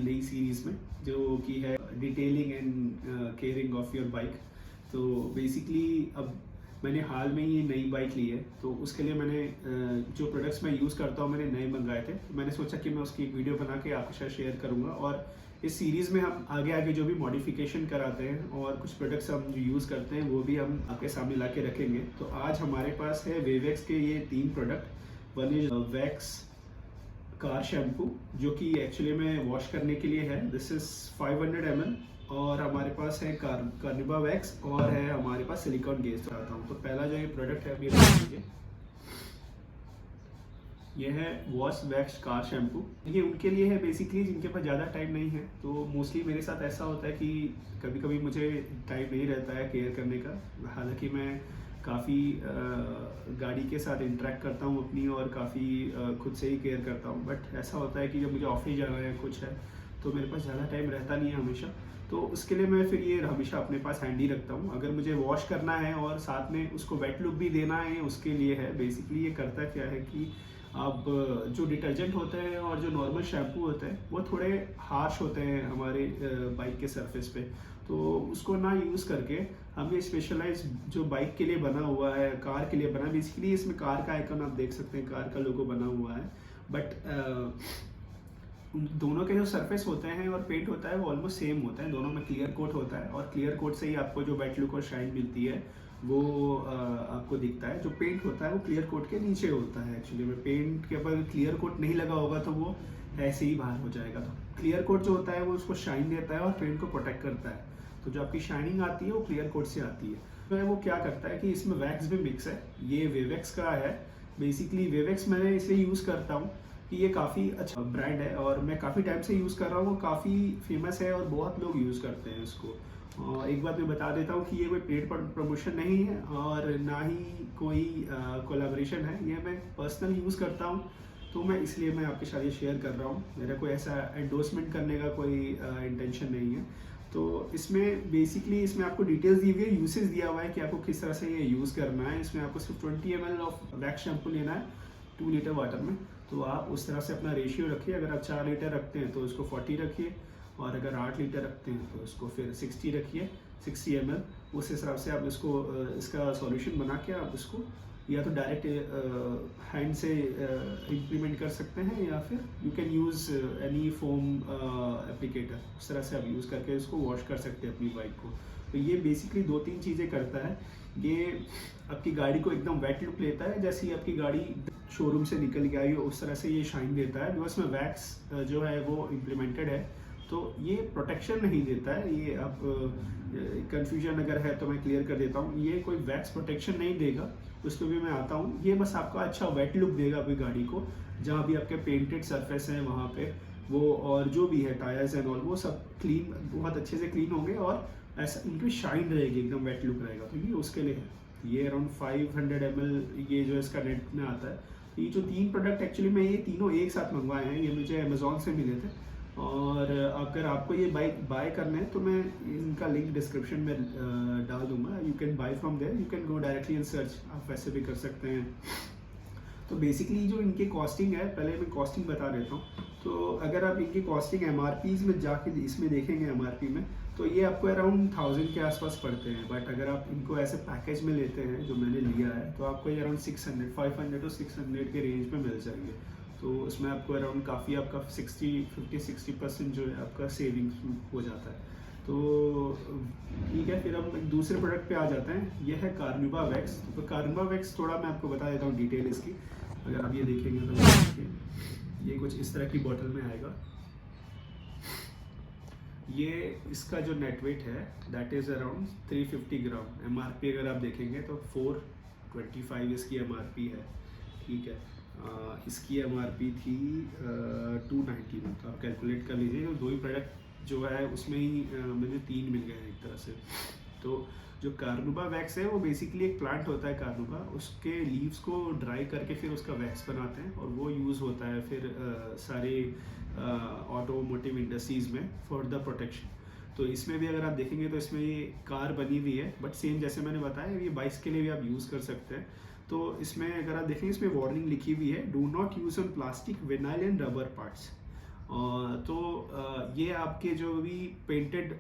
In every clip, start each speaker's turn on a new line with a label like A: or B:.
A: नई सीरीज़ में, जो कि है detailing and caring of your bike. तो बेसिकली अब मैंने हाल में ही ये नई बाइक ली है, तो उसके लिए मैंने जो प्रोडक्ट्स मैं यूज़ करता हूँ मैंने नए मंगाए थे। तो मैंने सोचा कि मैं उसकी एक वीडियो बना के आपके साथ शेयर करूँगा, और इस सीरीज़ में हम आगे आगे जो भी मॉडिफिकेशन कराते हैं और कुछ प्रोडक्ट्स हम जो यूज़ करते हैं वो भी हम आपके सामने ला के रखेंगे। तो आज हमारे पास है वेवेक्स के ये 3 product. One is wax car shampoo, जो कि एक्चुअली में वॉश करने के लिए है। This is 500 ml। और हमारे पास है कार्निवा वैक्स, और है हमारे पास सिलिकॉन गेज। चाहता हूँ तो पहला जो ये प्रोडक्ट है अभी देख लीजिए, ये है वॉश वैक्स कार शैम्पू। ये उनके लिए है बेसिकली जिनके पास ज़्यादा टाइम नहीं है। तो मोस्टली मेरे साथ ऐसा होता है कि कभी कभी मुझे टाइम नहीं रहता है केयर करने का। हालांकि मैं काफ़ी गाड़ी के साथ इंटरेक्ट करता हूँ अपनी, और काफ़ी खुद से ही केयर करता हूँ। बट ऐसा होता है कि जब मुझे ऑफिस जाना है कुछ है, तो मेरे पास ज़्यादा टाइम रहता नहीं है हमेशा। तो उसके लिए मैं फिर ये हमेशा अपने पास हैंडी रखता हूँ। अगर मुझे वॉश करना है और साथ में उसको वेट लुक भी देना है, उसके लिए है। बेसिकली ये करता क्या है कि अब जो डिटर्जेंट होते हैं और जो नॉर्मल शैम्पू होते हैं वो थोड़े हार्श होते हैं हमारे बाइक के सरफेस पे। तो उसको ना यूज़ करके हम ये स्पेशलाइज जो बाइक के लिए बना हुआ है, कार के लिए बना, बेसिकली इसमें कार का आइकन आप देख सकते हैं, कार का लोगो बना हुआ है। बट दोनों के जो सरफेस होते हैं और पेंट होता है वो ऑलमोस्ट सेम होता है। दोनों में क्लियर कोट होता है, और क्लियर कोट से ही आपको जो वेट लुक और शाइन मिलती है वो आपको दिखता है। जो पेंट होता है वो क्लियर कोट के नीचे होता है। एक्चुअली में पेंट के ऊपर क्लियर कोट नहीं लगा होगा तो वो ऐसे ही बाहर हो जाएगा। तो क्लियर कोट जो होता है वो उसको शाइन देता है और पेंट को प्रोटेक्ट करता है। तो जो आपकी शाइनिंग आती है वो क्लियर कोट से आती है। तो वो क्या करता है कि इसमें वैक्स भी मिक्स है। ये वेवेक्स का है। बेसिकली वेवेक्स मैंने इसलिए यूज़ करता हूँ कि ये काफ़ी अच्छा ब्रांड है, और मैं काफ़ी टाइम से यूज़ कर रहा हूँ। वो काफ़ी फेमस है और बहुत लोग यूज़ करते हैं इसको। एक बात मैं बता देता हूँ कि ये कोई पेड प्रमोशन नहीं है और ना ही कोई कोलैबोरेशन है। ये मैं पर्सनल यूज़ करता हूँ, तो मैं इसलिए मैं आपके साथ ये शेयर कर रहा हूँ। मेरा कोई ऐसा एंडोर्समेंट करने का कोई इंटेंशन नहीं है। तो इसमें बेसिकली इसमें आपको डिटेल्स दी हुई है, यूसेज दिया हुआ है कि आपको किस तरह से ये यूज़ करना है। इसमें आपको सिर्फ 20 ml ऑफ वैक्स शैम्पू लेना है 2 लीटर वाटर में। तो आप उस तरह से अपना रेशियो रखिए। अगर आप 4 लीटर रखते हैं तो इसको 40 रखिए, और अगर 8 लीटर रखते हैं तो इसको फिर 60 रखिए, 60 ml। उस हिसाब से आप इसको इसका सॉल्यूशन बना के आप इसको या तो डायरेक्ट हैंड से इम्प्लीमेंट कर सकते हैं, या फिर you can use any foam applicator. उस तरह से आप यूज़ करके इसको वॉश कर सकते हैं अपनी बाइक को। तो ये बेसिकली 2-3 चीज़ें करता है। ये आपकी गाड़ी को एकदम वेट लुक लेता है, जैसे ही आपकी गाड़ी शोरूम से निकल के आई हो उस तरह से ये शाइन देता है। बिकॉज में वैक्स जो है वो इम्प्लीमेंटेड है, तो ये प्रोटेक्शन नहीं देता है। ये आप कंफ्यूजन अगर है तो मैं क्लियर कर देता हूँ, ये कोई वैक्स प्रोटेक्शन नहीं देगा, उस पर भी मैं आता हूँ। ये बस आपका अच्छा वेट लुक देगा अपनी गाड़ी को। जहाँ भी आपके पेंटेड सरफेस हैं वहाँ पे वो, और जो भी है टायर्स एंड ऑल, वो सब क्लीन, बहुत अच्छे से क्लीन होंगे, और ऐसा इनकी शाइन रहेगी, एकदम वेट लुक रहेगा। तो ये उसके लिए है। ये अराउंड 500 ml ये जो इसका नेट में आता है। ये जो 3 प्रोडक्ट एक्चुअली मैं ये तीनों एक साथ मंगवाए हैं, ये मुझे अमेजोन से मिले थे। और अगर आपको ये बाइक बाय करने हैं तो मैं इनका लिंक डिस्क्रिप्शन में डाल दूंगा। You can buy from there, you can go directly in search, आप वैसे भी कर सकते हैं। तो बेसिकली जो इनकी कॉस्टिंग है, पहले मैं कॉस्टिंग बता देता हूँ। तो अगर आप इनकी कॉस्टिंग MRPs में जाके इसमें देखेंगे MRP में, तो ये आपको अराउंड 1000 के आसपास पड़ते हैं। बट अगर आप इनको ऐसे पैकेज में लेते हैं जो मैंने लिया है, तो आपको ये अराउंड 500 to 600 के रेंज में मिल जाएंगे। तो इसमें आपको अराउंड काफ़ी आपका 50-60% जो है आपका सेविंग्स हो जाता है। तो ठीक है, फिर हम दूसरे प्रोडक्ट पे आ जाते हैं। यह है कार्निवा वैक्स। तो कार्निवा वैक्स थोड़ा मैं आपको बता देता हूँ डिटेल इसकी। अगर आप ये देखेंगे तो ये कुछ इस तरह की बॉटल में आएगा। ये इसका जो नेट वेट है that is around 350 gram. MRP अगर आप देखेंगे तो 425 इसकी MRP है। ठीक है, इसकी MRP थी 290 में। तो आप कैलकुलेट कर लीजिए। तो 2 ही प्रोडक्ट जो है उसमें ही मुझे 3 मिल गए हैं एक तरह से। तो जो कार्निवा वैक्स है वो बेसिकली एक प्लांट होता है कार्निवा, उसके लीव्स को ड्राई करके फिर उसका वैक्स बनाते हैं, और वो यूज़ होता है फिर सारे ऑटोमोटिव इंडस्ट्रीज़ में फॉर द प्रोटेक्शन। तो इसमें भी अगर आप देखेंगे तो इसमें ये कार बनी हुई है, बट सेम जैसे मैंने बताया ये बाइक्स के लिए भी आप यूज़ कर सकते हैं। तो इसमें अगर आप देखेंगे इसमें वार्निंग लिखी हुई है, do not use on plastic, vinyl and rubber parts. तो ये आपके जो भी पेंटेड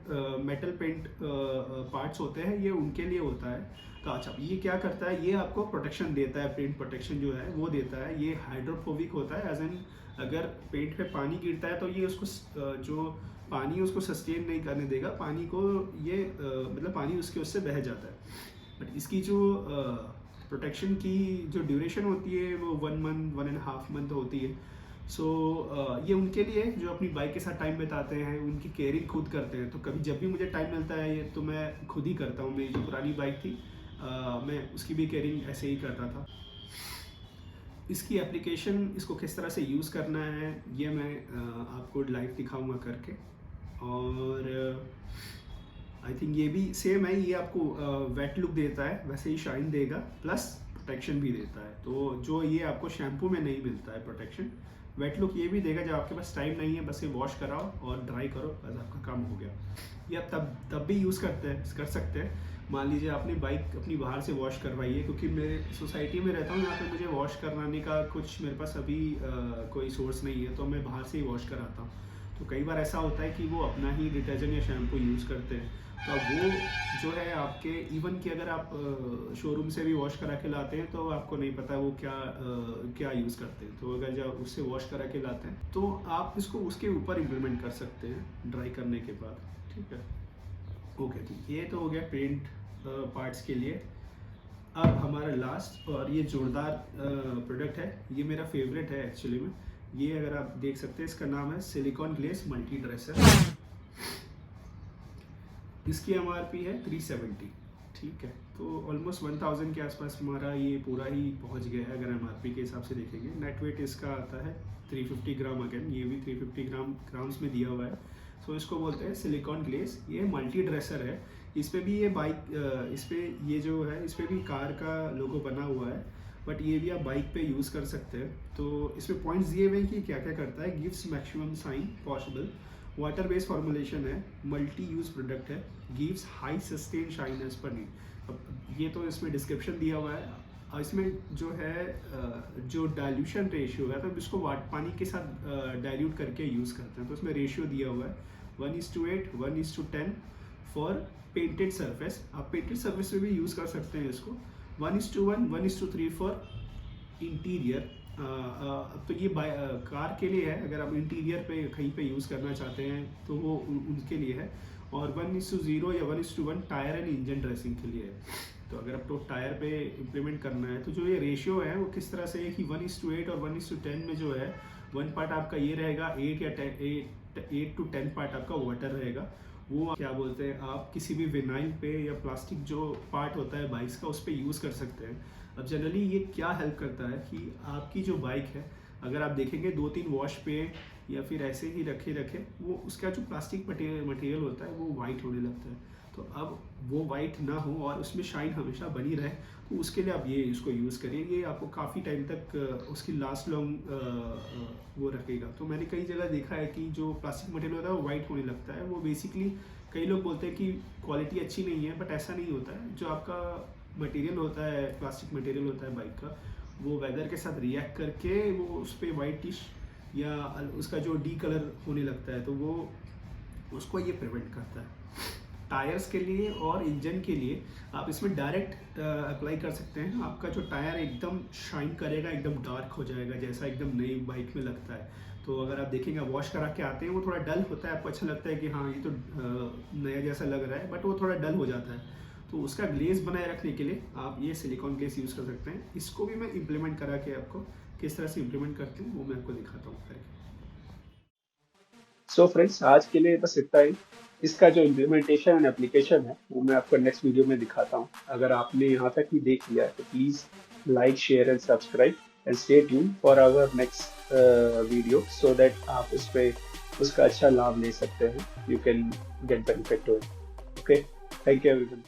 A: मेटल पेंट पार्ट्स होते हैं ये उनके लिए होता है। तो अच्छा, ये क्या करता है, ये आपको प्रोटेक्शन देता है, पेंट प्रोटेक्शन जो है वो देता है। ये हाइड्रोफोबिक होता है, एज एन अगर पेंट पे पानी गिरता है तो ये उसको जो पानी उसको सस्टेन नहीं करने देगा, पानी को ये मतलब पानी उसके उससे बह जाता है। बट इसकी जो प्रोटेक्शन की जो ड्यूरेशन होती है वो 1 मंथ 1.5 मंथ होती है। सो ये उनके लिए जो अपनी बाइक के साथ टाइम बिताते हैं, उनकी केयरिंग खुद करते हैं। तो कभी जब भी मुझे टाइम मिलता है ये तो मैं खुद ही करता हूँ। मेरी जो पुरानी बाइक थी मैं उसकी भी केयरिंग ऐसे ही करता था। इसकी एप्लीकेशन, इसको किस तरह से यूज़ करना है ये मैं आपको लाइव दिखाऊंगा करके। और आई थिंक ये भी सेम है, ये आपको वेट लुक देता है वैसे ही शाइन देगा, प्लस प्रोटेक्शन भी देता है। तो जो ये आपको शैम्पू में नहीं मिलता है प्रोटेक्शन, वेट लुक ये भी देगा। जब आपके पास टाइम नहीं है बस ये वॉश कराओ और ड्राई करो, बस आपका काम हो गया। या तब भी यूज़ कर सकते हैं। मान लीजिए आपने बाइक अपनी बाहर से वॉश करवाई है, क्योंकि मैं सोसाइटी में रहता हूँ, यहाँ पे मुझे वॉश करवाने का कुछ मेरे पास अभी कोई सोर्स नहीं है, तो मैं बाहर से ही वॉश कराता हूँ। तो कई बार ऐसा होता है कि वो अपना ही डिटर्जेंट या शैम्पू यूज़ करते हैं। तो अब वो जो है आपके, इवन कि अगर आप शोरूम से भी वॉश करा के लाते हैं तो आपको नहीं पता वो क्या यूज़ करते हैं। तो अगर जब उससे वॉश करा के लाते हैं तो आप इसको उसके ऊपर इम्प्लीमेंट कर सकते हैं ड्राई करने के बाद। ठीक है, ओके। तो ये तो हो गया पेंट पार्ट्स के लिए। अब हमारा लास्ट और ये जोरदार प्रोडक्ट है, ये मेरा फेवरेट है एक्चुअली में। ये अगर आप देख सकते हैं, इसका नाम है सिलिकॉन ग्लेस मल्टी ड्रेसर। इसकी MRP है 370। ठीक है, तो ऑलमोस्ट 1000 के आसपास हमारा ये पूरा ही पहुंच गया है अगर MRP के हिसाब से देखेंगे। नेट वेट इसका आता है 350 ग्राम, अगेन ये भी 350 ग्राम्स में दिया हुआ है। सो इसको बोलते हैं सिलिकॉन ग्लेस। ये मल्टी ड्रेसर है। इस पे भी ये बाइक, इस पे ये जो है इस पे भी कार का लोगो बना हुआ है, बट ये भी आप बाइक पे यूज़ कर सकते हैं। तो इसमें पॉइंट्स दिए हुए हैं कि क्या क्या करता है। Gives maximum shine possible, water based formulation है, मल्टी यूज प्रोडक्ट है, gives high sustain shine as per need. अब ये तो इसमें डिस्क्रिप्शन दिया हुआ है। और इसमें जो है जो डाइल्यूशन रेशियो है, तो इसको पानी के साथ डाइल्यूट करके यूज़ करते हैं। तो इसमें रेशियो दिया हुआ है 1:8, 1:10 फॉर पेंटेड सरफेस। आप पेंटेड सरफेस में भी यूज़ कर सकते हैं इसको। 1:1, 1:3 फॉर इंटीरियर। तो ये कार के लिए है, अगर आप इंटीरियर पे कहीं पे यूज़ करना चाहते हैं तो वो उनके लिए है। और 1:0 या 1:1 टायर एंड इंजन ड्रेसिंग के लिए है। तो अगर आपको टायर पे इम्प्लीमेंट करना है तो जो ये रेशियो है वो किस तरह से है कि 1:8 और 1:10 में जो है 1 पार्ट आपका ये रहेगा, 8 to 10 पार्ट आपका वाटर रहेगा। वो क्या बोलते हैं, आप किसी भी विनाइल पे या प्लास्टिक जो पार्ट होता है बाइक्स का उस पर यूज़ कर सकते हैं। अब जनरली ये क्या हेल्प करता है कि आपकी जो बाइक है, अगर आप देखेंगे 2-3 वॉश पे या फिर ऐसे ही रखे वो उसका जो प्लास्टिक मटेरियल होता है वो वाइट होने लगता है। तो अब वो वाइट ना हो और उसमें शाइन हमेशा बनी रहे, तो उसके लिए आप ये इसको यूज़ करिए। ये आपको काफ़ी टाइम तक उसकी लास्ट लॉन्ग वो रखेगा। तो मैंने कई जगह देखा है कि जो प्लास्टिक मटेरियल होता है वो वाइट होने लगता है। वो बेसिकली कई लोग बोलते हैं कि क्वालिटी अच्छी नहीं है, बट ऐसा नहीं होता है। जो आपका मटेरियल होता है, प्लास्टिक मटेरियल होता है बाइक का, वो वेदर के साथ रिएक्ट करके वो उस पर वाइटिश या उसका जो डी कलर होने लगता है, तो वो उसको ये प्रिवेंट करता है। टायर्स के लिए और इंजन के लिए आप इसमें डायरेक्ट अप्लाई कर सकते हैं। आपका जो टायर एकदम शाइन करेगा, एकदम डार्क हो जाएगा, जैसा एकदम नई बाइक में लगता है। तो अगर आप देखेंगे वॉश करा के आते हैं वो थोड़ा डल होता है, आपको अच्छा लगता है कि हाँ ये तो नया जैसा लग रहा है, बट वो थोड़ा डल हो जाता है। तो उसका ग्लेज बनाए रखने के लिए आप ये सिलिकॉन ग्लेज यूज़ कर सकते हैं। इसको भी मैं इम्प्लीमेंट करा के आपको किस तरह से इम्प्लीमेंट करते हैं वो मैं आपको दिखाता हूँ करके। सो फ्रेंड्स, आज के लिए बस इतना ही। इसका जो इम्प्लीमेंटेशन एंड एप्लीकेशन है वो मैं आपको नेक्स्ट वीडियो में दिखाता हूँ। अगर आपने यहाँ तक भी देख लिया है तो please like, share and subscribe and stay tune for our next video, so that आप उसका अच्छा लाभ ले सकते हैं। You can get benefit to it. Okay, thank you everyone.